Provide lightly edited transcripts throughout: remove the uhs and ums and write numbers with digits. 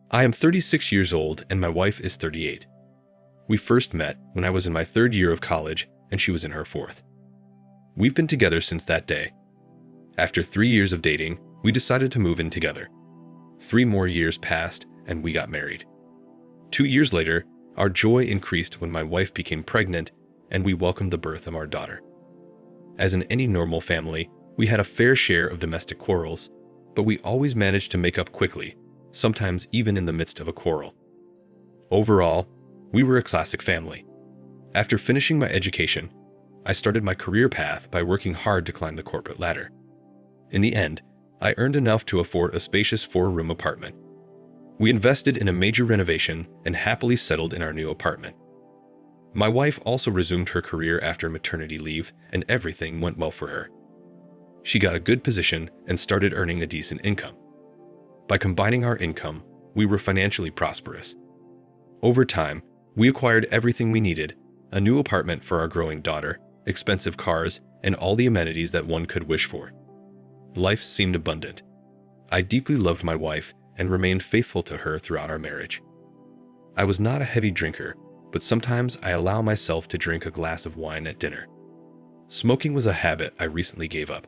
I am 36 years old and my wife is 38. We first met when I was in my third year of college and she was in her fourth. We've been together since that day. After 3 years of dating, we decided to move in together. 3 more years passed and we got married. 2 years later, our joy increased when my wife became pregnant and we welcomed the birth of our daughter. As in any normal family, we had a fair share of domestic quarrels, but we always managed to make up quickly, sometimes even in the midst of a quarrel. Overall, we were a classic family. After finishing my education, I started my career path by working hard to climb the corporate ladder. In the end, I earned enough to afford a spacious 4-room apartment. We invested in a major renovation and happily settled in our new apartment. My wife also resumed her career after maternity leave, and everything went well for her. She got a good position and started earning a decent income. By combining our income, we were financially prosperous. Over time, we acquired everything we needed: a new apartment for our growing daughter, expensive cars, and all the amenities that one could wish for. Life seemed abundant. I deeply loved my wife and remained faithful to her throughout our marriage. I was not a heavy drinker, but sometimes I allow myself to drink a glass of wine at dinner. Smoking was a habit I recently gave up.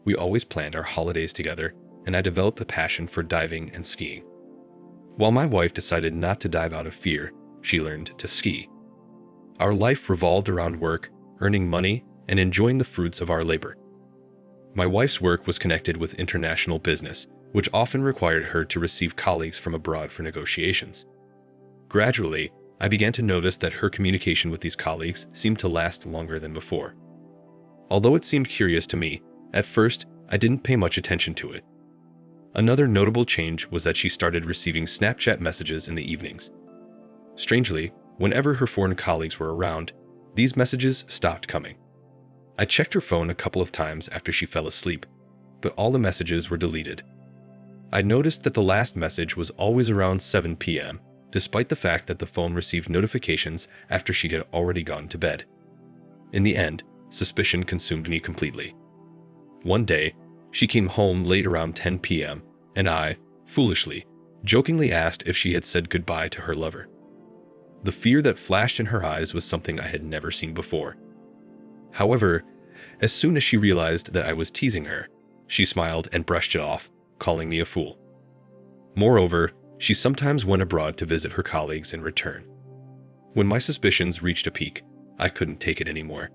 We always planned our holidays together, and I developed a passion for diving and skiing. While my wife decided not to dive out of fear, she learned to ski. Our life revolved around work, earning money, and enjoying the fruits of our labor. My wife's work was connected with international business, which often required her to receive colleagues from abroad for negotiations. Gradually, I began to notice that her communication with these colleagues seemed to last longer than before. Although it seemed curious to me, at first, I didn't pay much attention to it. Another notable change was that she started receiving Snapchat messages in the evenings. Strangely, whenever her foreign colleagues were around, these messages stopped coming. I checked her phone a couple of times after she fell asleep, but all the messages were deleted. I noticed that the last message was always around 7 p.m., despite the fact that the phone received notifications after she had already gone to bed. In the end, suspicion consumed me completely. One day, she came home late around 10 p.m., and I, foolishly, jokingly asked if she had said goodbye to her lover. The fear that flashed in her eyes was something I had never seen before. However, as soon as she realized that I was teasing her, she smiled and brushed it off, calling me a fool. Moreover, she sometimes went abroad to visit her colleagues and return. When my suspicions reached a peak, I couldn't take it anymore.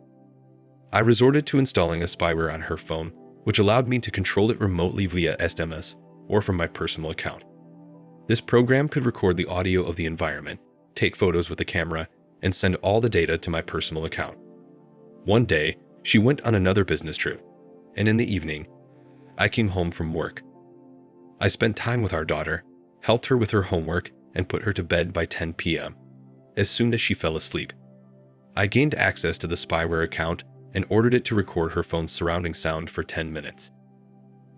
I resorted to installing a spyware on her phone, which allowed me to control it remotely via SMS or from my personal account. This program could record the audio of the environment, take photos with the camera, and send all the data to my personal account. One day, she went on another business trip, and in the evening, I came home from work. I spent time with our daughter, helped her with her homework, and put her to bed by 10 p.m. As soon as she fell asleep, I gained access to the Spyware account and ordered it to record her phone's surrounding sound for 10 minutes.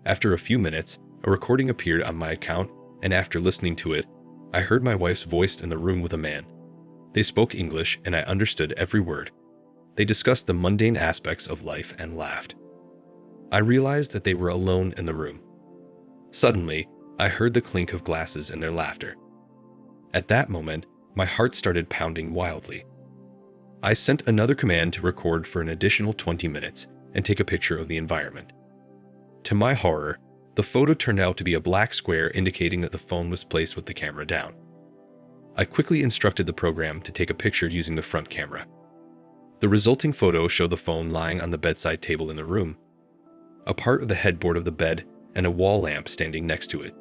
After a few minutes, a recording appeared on my account, and after listening to it, I heard my wife's voice in the room with a man. They spoke English and I understood every word. They discussed the mundane aspects of life and laughed. I realized that they were alone in the room. Suddenly, I heard the clink of glasses in their laughter. At that moment, my heart started pounding wildly. I sent another command to record for an additional 20 minutes and take a picture of the environment. To my horror, the photo turned out to be a black square indicating that the phone was placed with the camera down. I quickly instructed the program to take a picture using the front camera. The resulting photo showed the phone lying on the bedside table in the room, a part of the headboard of the bed, and a wall lamp standing next to it.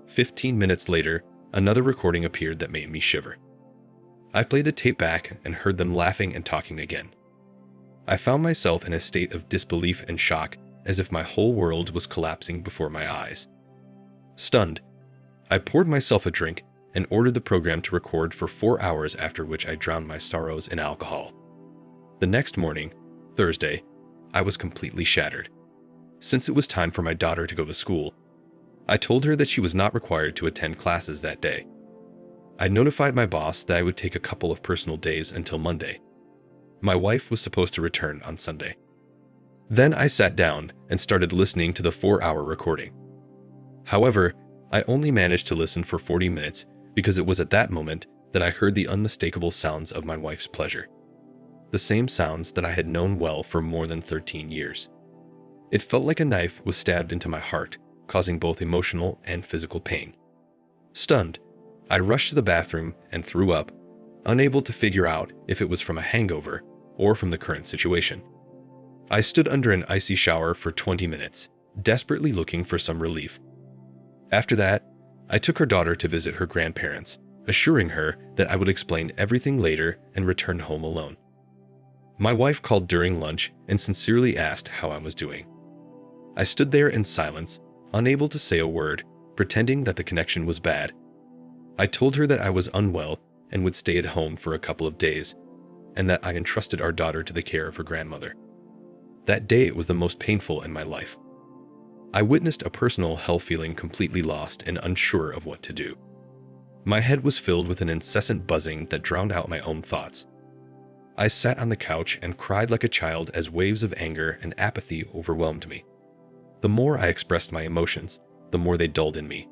15 minutes later, another recording appeared that made me shiver. I played the tape back and heard them laughing and talking again. I found myself in a state of disbelief and shock, as if my whole world was collapsing before my eyes. Stunned, I poured myself a drink and ordered the program to record for 4 hours, after which I drowned my sorrows in alcohol. The next morning, Thursday, I was completely shattered. Since it was time for my daughter to go to school, I told her that she was not required to attend classes that day. I notified my boss that I would take a couple of personal days until Monday. My wife was supposed to return on Sunday. Then I sat down and started listening to the 4-hour recording. However, I only managed to listen for 40 minutes because it was at that moment that I heard the unmistakable sounds of my wife's pleasure. The same sounds that I had known well for more than 13 years. It felt like a knife was stabbed into my heart, causing both emotional and physical pain. Stunned, I rushed to the bathroom and threw up, unable to figure out if it was from a hangover or from the current situation. I stood under an icy shower for 20 minutes, desperately looking for some relief. After that, I took her daughter to visit her grandparents, assuring her that I would explain everything later and return home alone. My wife called during lunch and sincerely asked how I was doing. I stood there in silence, unable to say a word, pretending that the connection was bad. I told her that I was unwell and would stay at home for a couple of days, and that I entrusted our daughter to the care of her grandmother. That day was the most painful in my life. I witnessed a personal hell, feeling completely lost and unsure of what to do. My head was filled with an incessant buzzing that drowned out my own thoughts. I sat on the couch and cried like a child as waves of anger and apathy overwhelmed me. The more I expressed my emotions, the more they dulled in me.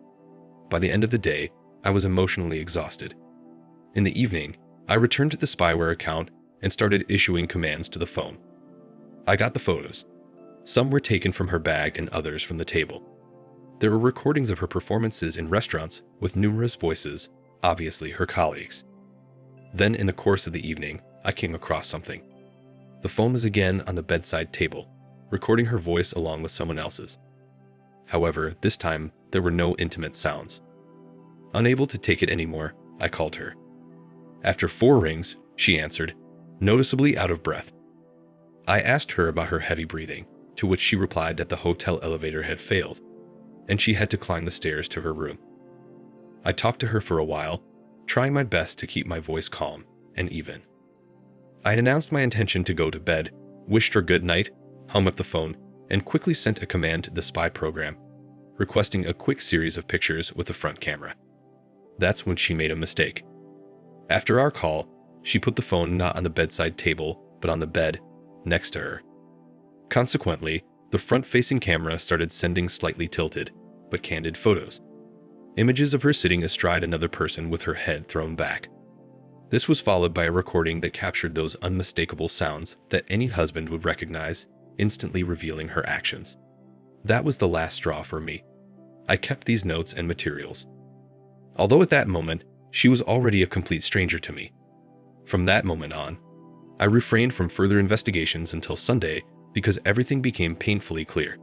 By the end of the day, I was emotionally exhausted. In the evening, I returned to the Spyware account and started issuing commands to the phone. I got the photos. Some were taken from her bag and others from the table. There were recordings of her performances in restaurants with numerous voices, obviously her colleagues. Then, in the course of the evening, I came across something. The phone was again on the bedside table, recording her voice along with someone else's. However, this time, there were no intimate sounds. Unable to take it anymore, I called her. After 4 rings, she answered, noticeably out of breath. I asked her about her heavy breathing, to which she replied that the hotel elevator had failed, and she had to climb the stairs to her room. I talked to her for a while, trying my best to keep my voice calm and even. I had announced my intention to go to bed, wished her good night, hung up the phone, and quickly sent a command to the spy program, requesting a quick series of pictures with a front camera. That's when she made a mistake. After our call, she put the phone not on the bedside table, but on the bed, next to her. Consequently, the front-facing camera started sending slightly tilted, but candid photos. Images of her sitting astride another person with her head thrown back. This was followed by a recording that captured those unmistakable sounds that any husband would recognize, instantly revealing her actions. That was the last straw for me. I kept these notes and materials. Although at that moment, she was already a complete stranger to me. From that moment on, I refrained from further investigations until Sunday because everything became painfully clear.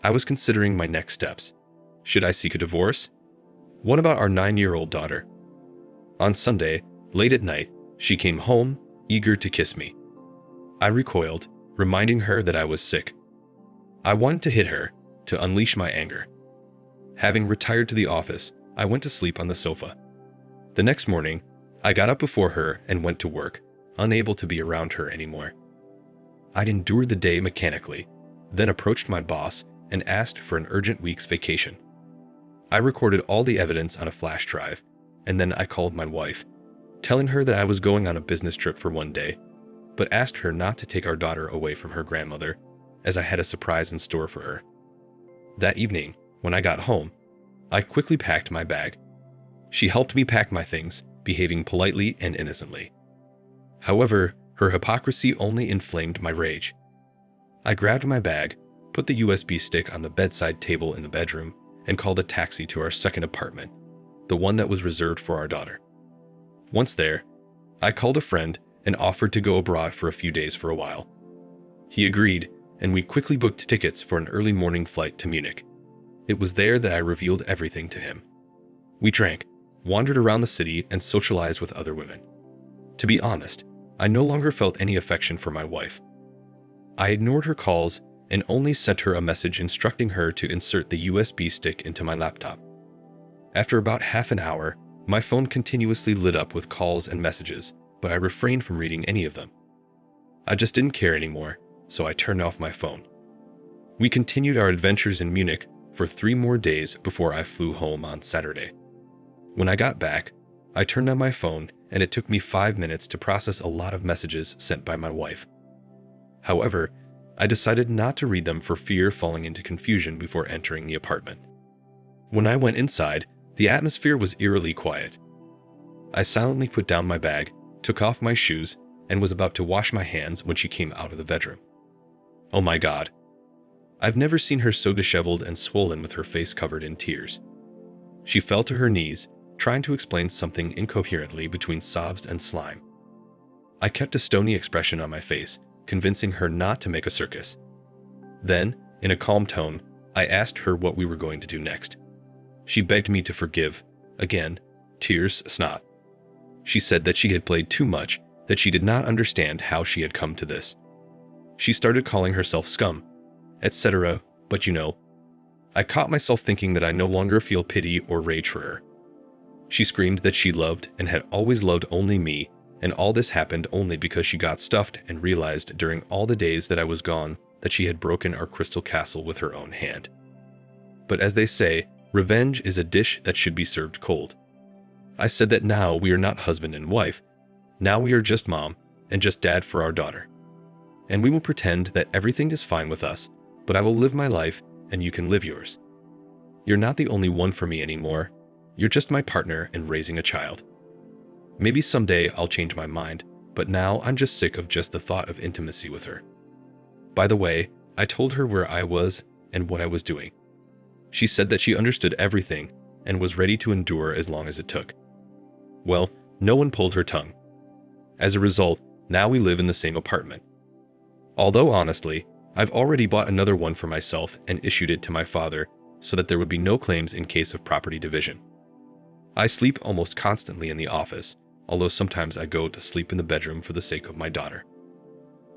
I was considering my next steps. Should I seek a divorce? What about our 9-year-old daughter? On Sunday, late at night, she came home, eager to kiss me. I recoiled, reminding her that I was sick. I wanted to hit her, to unleash my anger. Having retired to the office, I went to sleep on the sofa. The next morning, I got up before her and went to work, unable to be around her anymore. I'd endured the day mechanically, then approached my boss and asked for an urgent week's vacation. I recorded all the evidence on a flash drive, and then I called my wife, telling her that I was going on a business trip for one day, but asked her not to take our daughter away from her grandmother, as I had a surprise in store for her. That evening, when I got home, I quickly packed my bag. She helped me pack my things, behaving politely and innocently. However, her hypocrisy only inflamed my rage. I grabbed my bag, put the USB stick on the bedside table in the bedroom, and called a taxi to our second apartment, the one that was reserved for our daughter. Once there, I called a friend and offered to go abroad for a few days for a while. He agreed, and we quickly booked tickets for an early morning flight to Munich. It was there that I revealed everything to him. We drank, wandered around the city, and socialized with other women. To be honest, I no longer felt any affection for my wife. I ignored her calls and only sent her a message instructing her to insert the USB stick into my laptop. After about half an hour, my phone continuously lit up with calls and messages, but I refrained from reading any of them. I just didn't care anymore, so I turned off my phone. We continued our adventures in Munich for 3 more days before I flew home on Saturday. When I got back, I turned on my phone and it took me 5 minutes to process a lot of messages sent by my wife. However, I decided not to read them for fear of falling into confusion before entering the apartment. When I went inside, the atmosphere was eerily quiet. I silently put down my bag, took off my shoes, and was about to wash my hands when she came out of the bedroom. Oh my God. I've never seen her so disheveled and swollen with her face covered in tears. She fell to her knees, trying to explain something incoherently between sobs and slime. I kept a stony expression on my face, convincing her not to make a circus. Then, in a calm tone, I asked her what we were going to do next. She begged me to forgive. Again, tears, snot. She said that she had played too much, that she did not understand how she had come to this. She started calling herself scum, etc., but I caught myself thinking that I no longer feel pity or rage for her. She screamed that she loved and had always loved only me, and all this happened only because she got stuffed and realized during all the days that I was gone that she had broken our crystal castle with her own hand. But as they say, revenge is a dish that should be served cold. I said that now we are not husband and wife. Now we are just mom and just dad for our daughter. And we will pretend that everything is fine with us, but I will live my life and you can live yours. You're not the only one for me anymore. You're just my partner in raising a child. Maybe someday I'll change my mind, but now I'm just sick of just the thought of intimacy with her. By the way, I told her where I was and what I was doing. She said that she understood everything and was ready to endure as long as it took. Well, no one pulled her tongue. As a result, now we live in the same apartment. Although honestly, I've already bought another one for myself and issued it to my father so that there would be no claims in case of property division. I sleep almost constantly in the office, although sometimes I go to sleep in the bedroom for the sake of my daughter.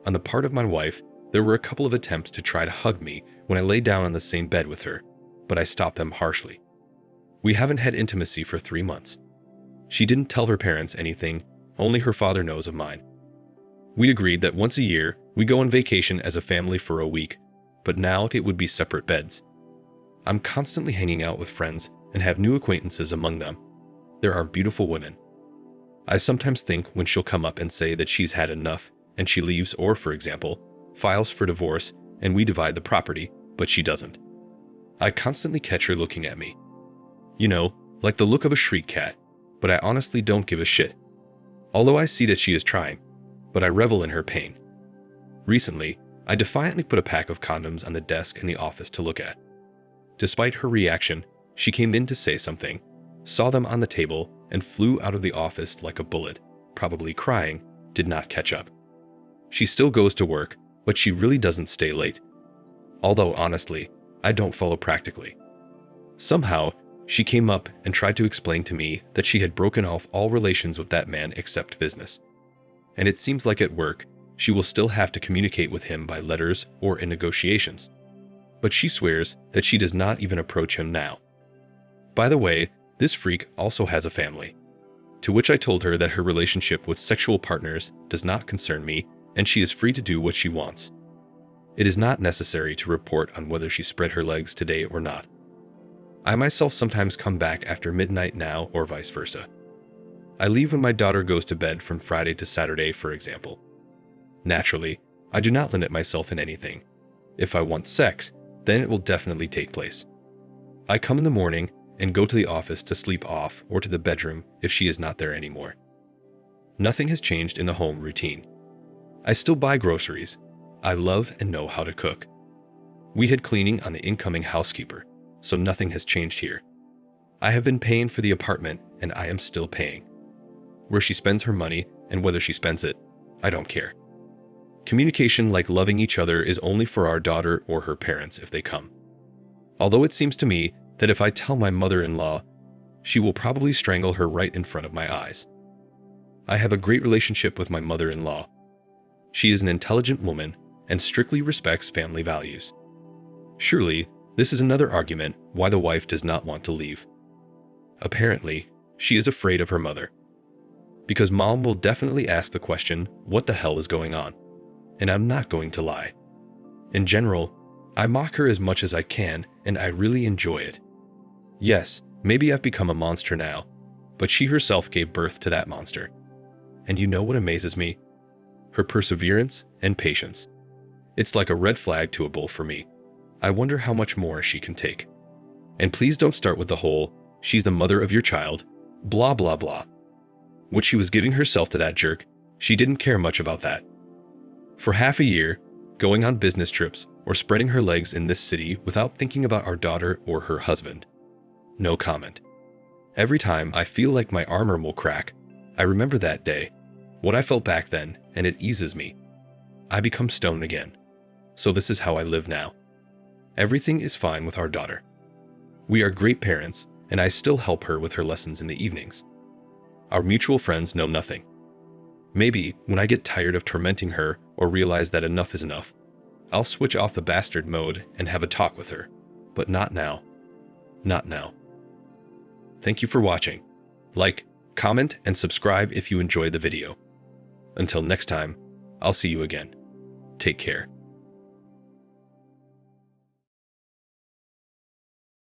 On the part of my wife, there were a couple of attempts to try to hug me when I lay down on the same bed with her, but I stopped them harshly. We haven't had intimacy for 3 months. She didn't tell her parents anything, only her father knows of mine. We agreed that once a year, we go on vacation as a family for a week, but now it would be separate beds. I'm constantly hanging out with friends and have new acquaintances among them. There are beautiful women. I sometimes think when she'll come up and say that she's had enough and she leaves or, for example, files for divorce and we divide the property, but she doesn't. I constantly catch her looking at me. Like the look of a shriek cat, but I honestly don't give a shit. Although I see that she is trying, but I revel in her pain. Recently, I defiantly put a pack of condoms on the desk in the office to look at. Despite her reaction, she came in to say something, saw them on the table, and flew out of the office like a bullet, probably crying, did not catch up. She still goes to work, but she really doesn't stay late. Although honestly, I don't follow practically. Somehow, she came up and tried to explain to me that she had broken off all relations with that man except business. And it seems like at work, she will still have to communicate with him by letters or in negotiations. But she swears that she does not even approach him now. By the way, this freak also has a family. To which I told her that her relationship with sexual partners does not concern me and she is free to do what she wants. It is not necessary to report on whether she spread her legs today or not. I myself sometimes come back after midnight now or vice versa. I leave when my daughter goes to bed from Friday to Saturday, for example. Naturally, I do not limit myself in anything. If I want sex, then it will definitely take place. I come in the morning and go to the office to sleep off or to the bedroom if she is not there anymore. Nothing has changed in the home routine. I still buy groceries. I love and know how to cook. We had cleaning on the incoming housekeeper, so nothing has changed here. I have been paying for the apartment and I am still paying. Where she spends her money and whether she spends it, I don't care. Communication like loving each other is only for our daughter or her parents if they come. Although it seems to me that if I tell my mother-in-law, she will probably strangle her right in front of my eyes. I have a great relationship with my mother-in-law. She is an intelligent woman and strictly respects family values. Surely, this is another argument why the wife does not want to leave. Apparently, she is afraid of her mother. Because mom will definitely ask the question, what the hell is going on? And I'm not going to lie. In general, I mock her as much as I can and I really enjoy it. Yes, maybe I've become a monster now, but she herself gave birth to that monster. And you know what amazes me? Her perseverance and patience. It's like a red flag to a bull for me. I wonder how much more she can take. And please don't start with the whole, she's the mother of your child, blah blah blah. What she was giving herself to that jerk, she didn't care much about that. For half a year, going on business trips or spreading her legs in this city without thinking about our daughter or her husband. No comment. Every time I feel like my armor will crack, I remember that day, what I felt back then, and it eases me. I become stone again. So this is how I live now. Everything is fine with our daughter. We are great parents, and I still help her with her lessons in the evenings. Our mutual friends know nothing. Maybe when I get tired of tormenting her or realize that enough is enough, I'll switch off the bastard mode and have a talk with her. But not now. Not now. Thank you for watching. Like, comment, and subscribe if you enjoyed the video. Until next time, I'll see you again. Take care.